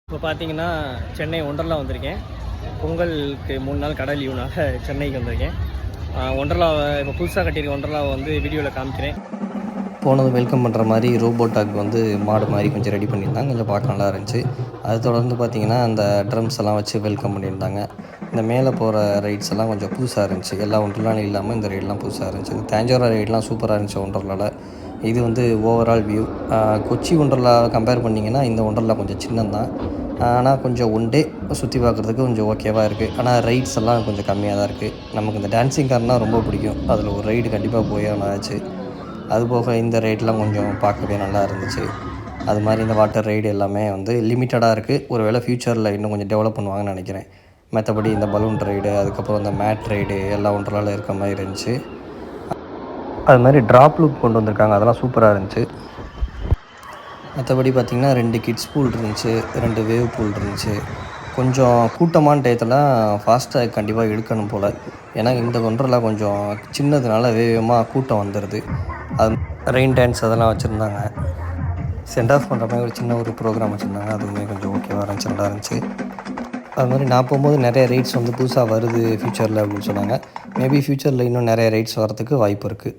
இப்போ பார்த்தீங்கன்னா சென்னை ஒண்டர்லா வந்திருக்கேன். பொங்கலுக்கு 3 நாள் கடை லீவுனால சென்னைக்கு வந்திருக்கேன். ஒண்டர்லாவை இப்போ புதுசாக கட்டியிருக்க ஒண்டர்லாவை வந்து வீடியோவில் காமிக்கிறேன். போனது வெல்கம் பண்ணுற மாதிரி ரோபோட்டாக் வந்து மாடு மாதிரி கொஞ்சம் ரெடி பண்ணியிருந்தாங்க. கொஞ்சம் பார்க்க நல்லா இருந்துச்சு. அது தொடர்ந்து பார்த்திங்கன்னா அந்த ட்ரம்ஸ் எல்லாம் வச்சு வெல்கம் பண்ணியிருந்தாங்க. இந்த மேலே போகிற ரைட்ஸ் எல்லாம் கொஞ்சம் புதுசாக இருந்துச்சு. எல்லா ஒண்டர்லாலும் இல்லாமல் இந்த ரைடெலாம் புதுசாக இருந்துச்சு. இந்த தேஞ்சோரா ரைடெலாம் சூப்பராக இருந்துச்சு ஒண்டர்லாவில். இது வந்து overall view. Kochi Wonderla compare பண்ணிங்கன்னா இந்த ஒண்டர்லா கொஞ்சம் சின்னந்தான். ஆனால் கொஞ்சம் ஒன் டே சுற்றி பார்க்குறதுக்கு கொஞ்சம் ஓகேவாக இருக்குது. ஆனால் ரைட்ஸ் எல்லாம் கொஞ்சம் கம்மியாக தான் இருக்குது. நமக்கு இந்த டான்ஸிங் கார்னால் ரொம்ப பிடிக்கும். அதில் ஒரு ரைடு கண்டிப்பாக போயே ஆச்சு. அதுபோக இந்த ரைடெலாம் கொஞ்சம் பார்க்கவே நல்லா இருந்துச்சு. அது மாதிரி இந்த வாட்டர் ரைடு எல்லாமே வந்து லிமிட்டடாக இருக்குது. ஒரு வேளை ஃப்யூச்சரில் இன்னும் கொஞ்சம் டெவலப் பண்ணுவாங்கன்னு நினைக்கிறேன். மற்றபடி இந்த பலூன் ரைடு, அதுக்கப்புறம் இந்த மேட் ரைடு எல்லா ஒன்றரால இருக்க மாதிரி இருந்துச்சு. அது மாதிரி ட்ராப் லூப் கொண்டு வந்திருக்காங்க, அதெல்லாம் சூப்பராக இருந்துச்சு. மற்றபடி பார்த்திங்கன்னா 2 கிட்ஸ் பூல் இருந்துச்சு, 2 வேவ் பூல் இருந்துச்சு. கொஞ்சம் கூட்டமான டயத்துலாம் ஃபாஸ்ட்டாக கண்டிப்பாக எடுக்கணும் போல். ஏன்னா இந்த ஒன்றரெல்லாம் கொஞ்சம் சின்னதுனால வேகமாக கூட்டம் வந்துடுது. அது ரெயின் டான்ஸ் அதெல்லாம் வச்சுருந்தாங்க. சென்ட் ஆஃப் பண்ணுற மாதிரி ஒரு சின்ன ஒரு ப்ரோக்ராம் வச்சுருந்தாங்க. அதுவுமே கொஞ்சம் ஓகேவாக இருந்துச்சு, நல்லா இருந்துச்சு. அது மாதிரி நான் போகும்போது நிறைய ரைட்ஸ் வந்து புதுசாக வருது ஃப்யூச்சரில் அப்படின்னு சொன்னாங்க. மேபி ஃப்யூச்சரில் இன்னும் நிறைய ரைட்ஸ் வரத்துக்கு வாய்ப்பு இருக்குது.